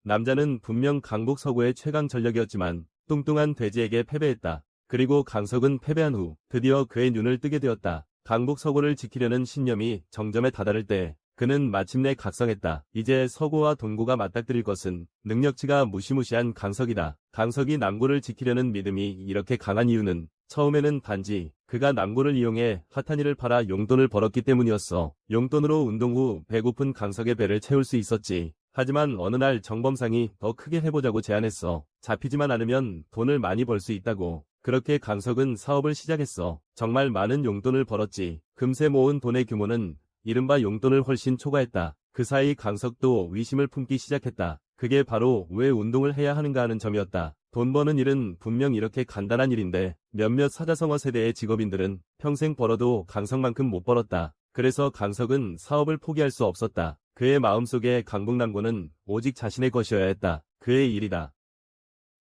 남자는 분명 강북 서구의 최강 전력이었지만 뚱뚱한 돼지에게 패배했다. 그리고 강석은 패배한 후 드디어 그의 눈을 뜨게 되었다. 강북 서구를 지키려는 신념이 정점에 다다를 때 그는 마침내 각성했다. 이제 서구와 동구가 맞닥뜨릴 것은 능력치가 무시무시한 강석이다. 강석이 남구를 지키려는 믿음이 이렇게 강한 이유는 처음에는 단지 그가 남구를 이용해 핫하니를 팔아 용돈을 벌었기 때문이었어. 용돈으로 운동 후 배고픈 강석의 배를 채울 수 있었지. 하지만 어느 날 정범상이 더 크게 해보자고 제안했어. 잡히지만 않으면 돈을 많이 벌 수 있다고. 그렇게 강석은 사업을 시작했어. 정말 많은 용돈을 벌었지. 금세 모은 돈의 규모는 이른바 용돈을 훨씬 초과했다. 그 사이 강석도 의심을 품기 시작했다. 그게 바로 왜 운동을 해야 하는가 하는 점이었다. 돈 버는 일은 분명 이렇게 간단한 일인데 몇몇 사자성어 세대의 직업인들은 평생 벌어도 강석만큼 못 벌었다. 그래서 강석은 사업을 포기할 수 없었다. 그의 마음속에 강북남구는 오직 자신의 것이어야 했다. 그의 일이다.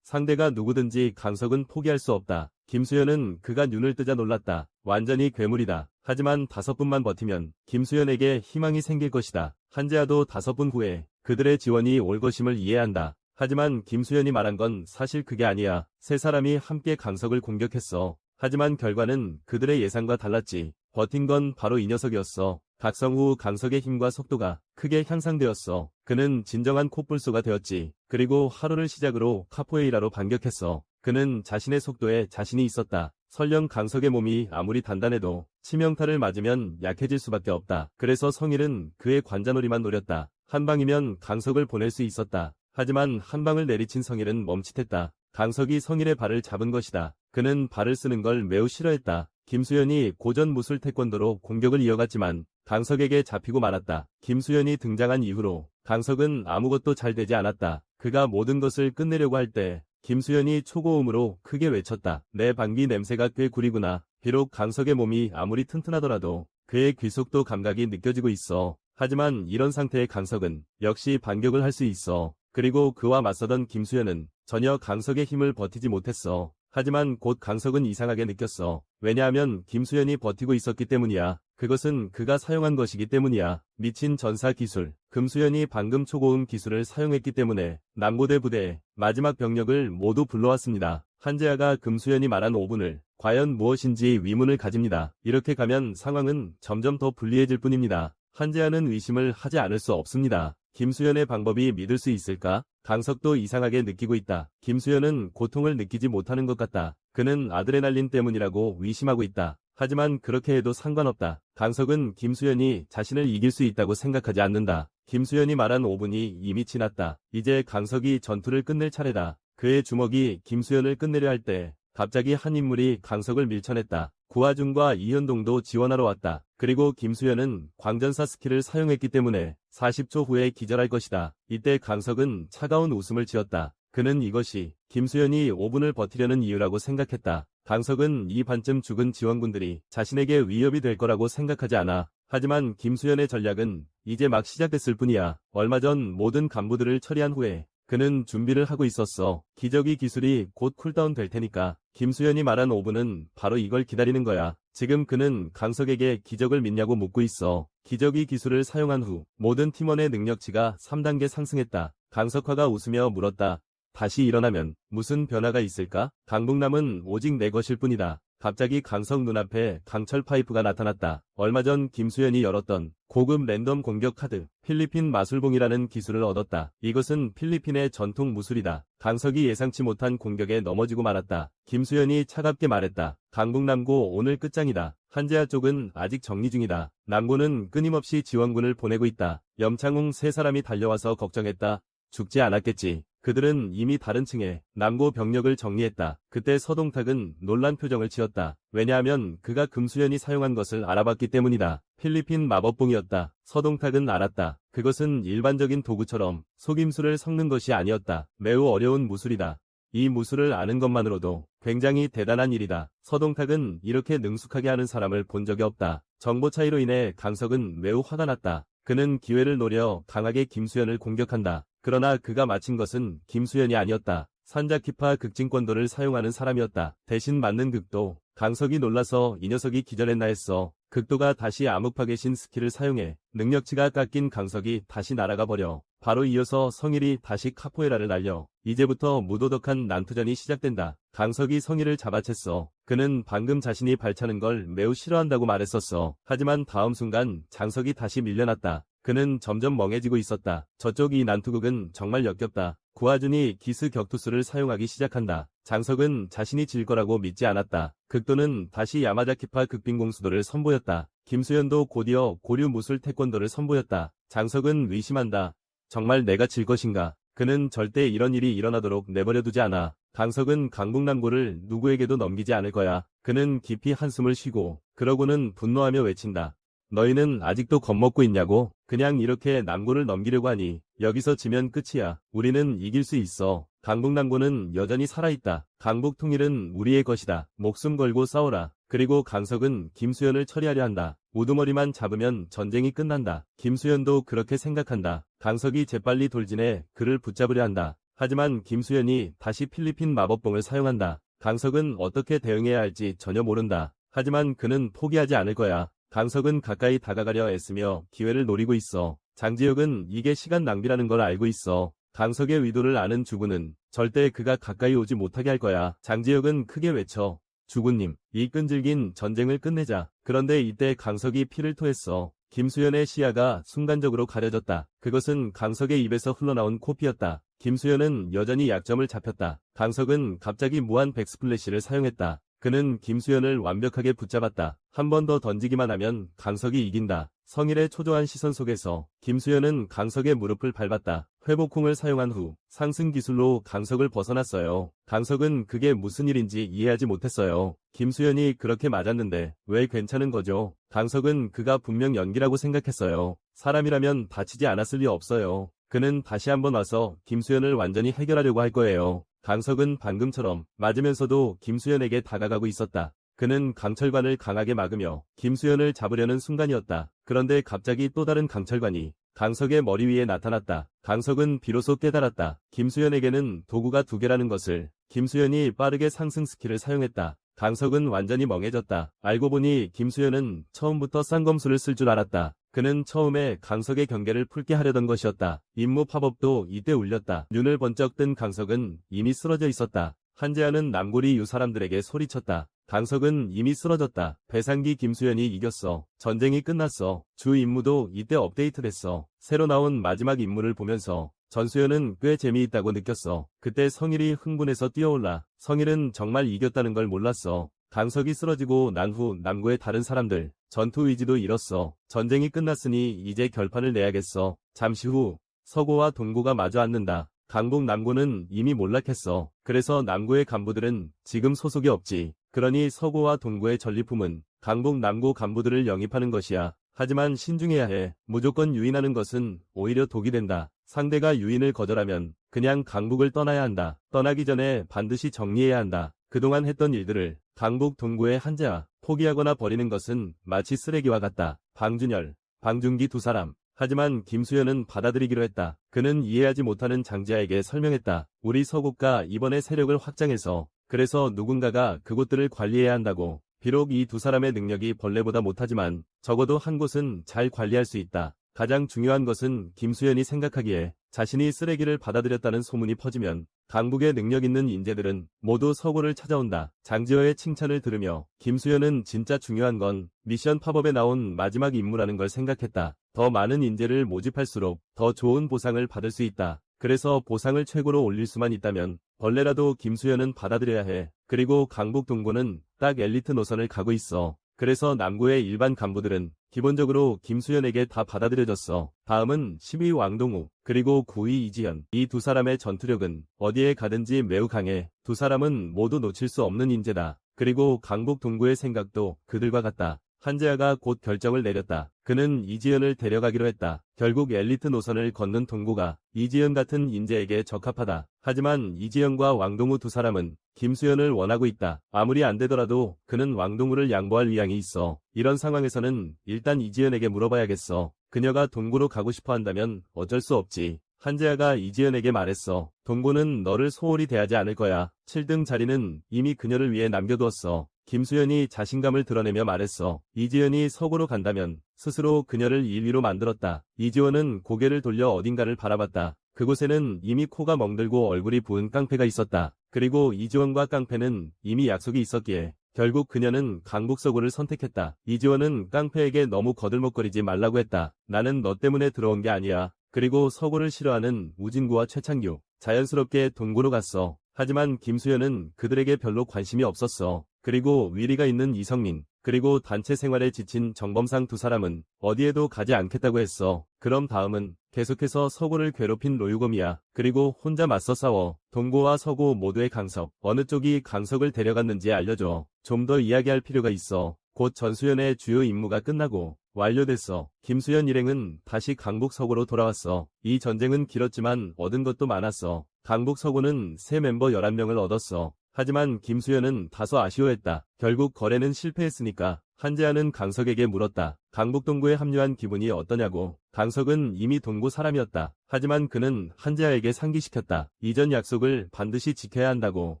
상대가 누구든지 강석은 포기할 수 없다. 김수현은 그가 눈을 뜨자 놀랐다. 완전히 괴물이다. 하지만 5분만 버티면 김수현에게 희망이 생길 것이다. 한재아도 5분 후에 그들의 지원이 올 것임을 이해한다. 하지만 김수현이 말한 건 사실 그게 아니야. 세 사람이 함께 강석을 공격했어. 하지만 결과는 그들의 예상과 달랐지. 버틴 건 바로 이 녀석이었어. 각성 후 강석의 힘과 속도가 크게 향상되었어. 그는 진정한 코뿔소가 되었지. 그리고 하루를 시작으로 카포에이라로 반격했어. 그는 자신의 속도에 자신이 있었다. 설령 강석의 몸이 아무리 단단해도 치명타를 맞으면 약해질 수밖에 없다. 그래서 성일은 그의 관자놀이만 노렸다. 한 방이면 강석을 보낼 수 있었다. 하지만 한 방을 내리친 성일은 멈칫했다. 강석이 성일의 발을 잡은 것이다. 그는 발을 쓰는 걸 매우 싫어했다. 김수현이 고전 무술 태권도로 공격을 이어갔지만 강석에게 잡히고 말았다. 김수현이 등장한 이후로 강석은 아무것도 잘 되지 않았다. 그가 모든 것을 끝내려고 할 때 김수현이 초고음으로 크게 외쳤다. 내 방귀 냄새가 꽤 구리구나. 비록 강석의 몸이 아무리 튼튼하더라도 그의 귀속도 감각이 느껴지고 있어. 하지만 이런 상태의 강석은 역시 반격을 할 수 있어. 그리고 그와 맞서던 김수현은 전혀 강석의 힘을 버티지 못했어. 하지만 곧 강석은 이상하게 느꼈어. 왜냐하면 김수현이 버티고 있었기 때문이야. 그것은 그가 사용한 것이기 때문이야. 미친 전사 기술. 금수현이 방금 초고음 기술을 사용했기 때문에 남고대 부대의 마지막 병력을 모두 불러왔습니다. 한재아가 금수현이 말한 5분을 과연 무엇인지 의문을 가집니다. 이렇게 가면 상황은 점점 더 불리해질 뿐입니다. 한재아는 의심을 하지 않을 수 없습니다. 김수현의 방법이 믿을 수 있을까? 강석도 이상하게 느끼고 있다. 김수현은 고통을 느끼지 못하는 것 같다. 그는 아드레날린 때문이라고 의심하고 있다. 하지만 그렇게 해도 상관없다. 강석은 김수현이 자신을 이길 수 있다고 생각하지 않는다. 김수현이 말한 5분이 이미 지났다. 이제 강석이 전투를 끝낼 차례다. 그의 주먹이 김수현을 끝내려 할 때 갑자기 한 인물이 강석을 밀쳐냈다. 구하준과 이현동도 지원하러 왔다. 그리고 김수현은 광전사 스킬을 사용했기 때문에 40초 후에 기절할 것이다. 이때 강석은 차가운 웃음을 지었다. 그는 이것이 김수현이 5분을 버티려는 이유라고 생각했다. 강석은 이 반쯤 죽은 지원군들이 자신에게 위협이 될 거라고 생각하지 않아. 하지만 김수현의 전략은 이제 막 시작됐을 뿐이야. 얼마 전 모든 간부들을 처리한 후에 그는 준비를 하고 있었어. 기저귀 기술이 곧 쿨다운 될 테니까. 김수현이 말한 5분은 바로 이걸 기다리는 거야. 지금 그는 강석에게 기적을 믿냐고 묻고 있어. 기저귀 기술을 사용한 후 모든 팀원의 능력치가 3단계 상승했다. 강석화가 웃으며 물었다. 다시 일어나면 무슨 변화가 있을까? 강북남은 오직 내 것일 뿐이다. 갑자기 강석 눈앞에 강철 파이프가 나타났다. 얼마 전 김수현이 열었던 고급 랜덤 공격 카드 필리핀 마술봉이라는 기술을 얻었다. 이것은 필리핀의 전통 무술이다. 강석이 예상치 못한 공격에 넘어지고 말았다. 김수현이 차갑게 말했다. 강북남고 오늘 끝장이다. 한재아 쪽은 아직 정리 중이다. 남고는 끊임없이 지원군을 보내고 있다. 염창웅 세 사람이 달려와서 걱정했다. 죽지 않았겠지. 그들은 이미 다른 층에 남고 병력을 정리했다. 그때 서동탁은 놀란 표정을 지었다. 왜냐하면 그가 금수현이 사용한 것을 알아봤기 때문이다. 필리핀 마법봉이었다. 서동탁은 알았다. 그것은 일반적인 도구처럼 속임수를 섞는 것이 아니었다. 매우 어려운 무술이다. 이 무술을 아는 것만으로도 굉장히 대단한 일이다. 서동탁은 이렇게 능숙하게 하는 사람을 본 적이 없다. 정보 차이로 인해 강석은 매우 화가 났다. 그는 기회를 노려 강하게 김수현을 공격한다. 그러나 그가 맞힌 것은 김수현이 아니었다. 산자키파 극진권도를 사용하는 사람이었다. 대신 맞는 극도 강석이 놀라서 이 녀석이 기절했나 했어. 극도가 다시 암흑파괴신 스킬을 사용해 능력치가 깎인 강석이 다시 날아가 버려 바로 이어서 성일이 다시 카포에라를 날려 이제부터 무도덕한 난투전이 시작된다. 강석이 성일을 잡아챘어. 그는 방금 자신이 발차는 걸 매우 싫어한다고 말했었어. 하지만 다음 순간 장석이 다시 밀려났다. 그는 점점 멍해지고 있었다. 저쪽 이 난투극은 정말 역겹다. 구하준이 기스 격투수를 사용하기 시작한다. 장석은 자신이 질 거라고 믿지 않았다. 극도는 다시 야마자키파 극빈공수도를 선보였다. 김수현도 곧이어 고류 무술 태권도를 선보였다. 장석은 의심한다. 정말 내가 질 것인가? 그는 절대 이런 일이 일어나도록 내버려두지 않아. 강석은 강북남고를 누구에게도 넘기지 않을 거야. 그는 깊이 한숨을 쉬고 그러고는 분노하며 외친다. 너희는 아직도 겁먹고 있냐고? 그냥 이렇게 남고를 넘기려고 하니 여기서 지면 끝이야. 우리는 이길 수 있어. 강북남고는 여전히 살아있다. 강북 통일은 우리의 것이다. 목숨 걸고 싸워라. 그리고 강석은 김수현을 처리하려 한다. 우두머리만 잡으면 전쟁이 끝난다. 김수현도 그렇게 생각한다. 강석이 재빨리 돌진해 그를 붙잡으려 한다. 하지만 김수현이 다시 필리핀 마법봉을 사용한다. 강석은 어떻게 대응해야 할지 전혀 모른다. 하지만 그는 포기하지 않을 거야. 강석은 가까이 다가가려 애쓰며 기회를 노리고 있어. 장지혁은 이게 시간 낭비라는 걸 알고 있어. 강석의 의도를 아는 주군은 절대 그가 가까이 오지 못하게 할 거야. 장지혁은 크게 외쳐. 주군님, 이 끈질긴 전쟁을 끝내자. 그런데 이때 강석이 피를 토했어. 김수현의 시야가 순간적으로 가려졌다. 그것은 강석의 입에서 흘러나온 코피였다. 김수현은 여전히 약점을 잡혔다. 강석은 갑자기 무한 백스플래시를 사용했다. 그는 김수현을 완벽하게 붙잡았다. 한 번 더 던지기만 하면 강석이 이긴다. 성일의 초조한 시선 속에서 김수현은 강석의 무릎을 밟았다. 회복콩을 사용한 후 상승 기술로 강석을 벗어났어요. 강석은 그게 무슨 일인지 이해하지 못했어요. 김수현이 그렇게 맞았는데 왜 괜찮은 거죠? 강석은 그가 분명 연기라고 생각했어요. 사람이라면 다치지 않았을 리 없어요. 그는 다시 한번 와서 김수현을 완전히 해결하려고 할 거예요. 강석은 방금처럼 맞으면서도 김수현에게 다가가고 있었다. 그는 강철관을 강하게 막으며 김수현을 잡으려는 순간이었다. 그런데 갑자기 또 다른 강철관이 강석의 머리 위에 나타났다. 강석은 비로소 깨달았다. 김수현에게는 도구가 두 개라는 것을. 김수현이 빠르게 상승 스킬을 사용했다. 강석은 완전히 멍해졌다. 알고 보니 김수현은 처음부터 쌍검수를 쓸 줄 알았다. 그는 처음에 강석의 경계를 풀게 하려던 것이었다. 임무 팝업도 이때 울렸다. 눈을 번쩍 뜬 강석은 이미 쓰러져 있었다. 한재하는 남고리 유 사람들에게 소리쳤다. 강석은 이미 쓰러졌다. 배상기 김수현이 이겼어. 전쟁이 끝났어. 주 임무도 이때 업데이트됐어. 새로 나온 마지막 임무를 보면서 전수현은 꽤 재미있다고 느꼈어. 그때 성일이 흥분해서 뛰어올라. 성일은 정말 이겼다는 걸 몰랐어. 강석이 쓰러지고 난 후 남고의 다른 사람들 전투 의지도 잃었어. 전쟁이 끝났으니 이제 결판을 내야겠어. 잠시 후 서고와 동고가 마주 앉는다. 강북 남고는 이미 몰락했어. 그래서 남고의 간부들은 지금 소속이 없지. 그러니 서고와 동고의 전리품은 강북 남고 간부들을 영입하는 것이야. 하지만 신중해야 해. 무조건 유인하는 것은 오히려 독이 된다. 상대가 유인을 거절하면 그냥 강북을 떠나야 한다. 떠나기 전에 반드시 정리해야 한다. 그동안 했던 일들을 강북 동구의 한재와 포기하거나 버리는 것은 마치 쓰레기와 같다. 방준열, 방준기 두 사람. 하지만 김수현은 받아들이기로 했다. 그는 이해하지 못하는 장지하에게 설명했다. 우리 서국가 이번에 세력을 확장해서 그래서 누군가가 그곳들을 관리해야 한다고. 비록 이 두 사람의 능력이 벌레보다 못하지만 적어도 한 곳은 잘 관리할 수 있다. 가장 중요한 것은 김수현이 생각하기에 자신이 쓰레기를 받아들였다는 소문이 퍼지면 강북의 능력 있는 인재들은 모두 서고를 찾아온다. 장지호의 칭찬을 들으며 김수현은 진짜 중요한 건 미션 팝업에 나온 마지막 임무라는 걸 생각했다. 더 많은 인재를 모집할수록 더 좋은 보상을 받을 수 있다. 그래서 보상을 최고로 올릴 수만 있다면 벌레라도 김수현은 받아들여야 해. 그리고 강북 동고는 딱 엘리트 노선을 가고 있어. 그래서 남고의 일반 간부들은 기본적으로 김수현에게 다 받아들여졌어. 다음은 10위 왕동우, 그리고 9위 이지연. 이 두 사람의 전투력은 어디에 가든지 매우 강해. 두 사람은 모두 놓칠 수 없는 인재다. 그리고 강북 동구의 생각도 그들과 같다. 한재하가 곧 결정을 내렸다. 그는 이지연을 데려가기로 했다. 결국 엘리트 노선을 걷는 동구가 이지연 같은 인재에게 적합하다. 하지만 이지연과 왕동우 두 사람은 김수현을 원하고 있다. 아무리 안 되더라도 그는 왕동우를 양보할 의향이 있어. 이런 상황에서는 일단 이지연에게 물어봐야겠어. 그녀가 동구로 가고 싶어 한다면 어쩔 수 없지. 한재하가 이지연에게 말했어. 동구는 너를 소홀히 대하지 않을 거야. 7등 자리는 이미 그녀를 위해 남겨두었어. 김수현이 자신감을 드러내며 말했어. 이지연이 서구로 간다면 스스로 그녀를 인위로 만들었다. 이지원은 고개를 돌려 어딘가를 바라봤다. 그곳에는 이미 코가 멍들고 얼굴이 부은 깡패가 있었다. 그리고 이지원과 깡패는 이미 약속이 있었기에 결국 그녀는 강북서구를 선택했다. 이지원은 깡패에게 너무 거들먹거리지 말라고 했다. 나는 너 때문에 들어온 게 아니야. 그리고 서구를 싫어하는 우진구와 최창규, 자연스럽게 동구로 갔어. 하지만 김수현은 그들에게 별로 관심이 없었어. 그리고 위리가 있는 이성민, 그리고 단체 생활에 지친 정범상 두 사람은 어디에도 가지 않겠다고 했어. 그럼 다음은 계속해서 서구를 괴롭힌 로유검이야. 그리고 혼자 맞서 싸워. 동구와 서구 모두의 강석, 어느 쪽이 강석을 데려갔는지 알려줘. 좀 더 이야기할 필요가 있어. 곧 전수현의 주요 임무가 끝나고 완료됐어. 김수현 일행은 다시 강북 서구로 돌아왔어. 이 전쟁은 길었지만 얻은 것도 많았어. 강북 서구는 새 멤버 11명을 얻었어. 하지만 김수현은 다소 아쉬워했다. 결국 거래는 실패했으니까. 한재하는 강석에게 물었다. 강북 동구에 합류한 기분이 어떠냐고. 강석은 이미 동구 사람이었다. 하지만 그는 한재하에게 상기시켰다. 이전 약속을 반드시 지켜야 한다고.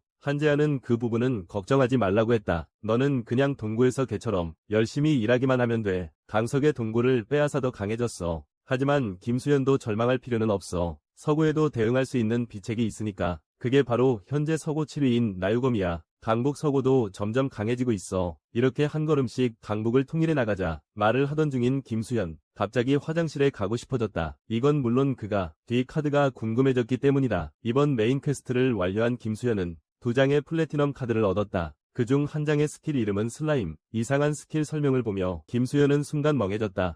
한재하는 그 부분은 걱정하지 말라고 했다. 너는 그냥 동구에서 개처럼 열심히 일하기만 하면 돼. 강석의 동구를 빼앗아 더 강해졌어. 하지만 김수현도 절망할 필요는 없어. 서구에도 대응할 수 있는 비책이 있으니까. 그게 바로 현재 서구 7위인 나유검이야. 강북 서구도 점점 강해지고 있어. 이렇게 한 걸음씩 강북을 통일해 나가자. 말을 하던 중인 김수현. 갑자기 화장실에 가고 싶어졌다. 이건 물론 그가 뒤 카드가 궁금해졌기 때문이다. 이번 메인 퀘스트를 완료한 김수현은 2장의 플래티넘 카드를 얻었다. 그중 한 장의 스킬 이름은 슬라임. 이상한 스킬 설명을 보며 김수현은 순간 멍해졌다.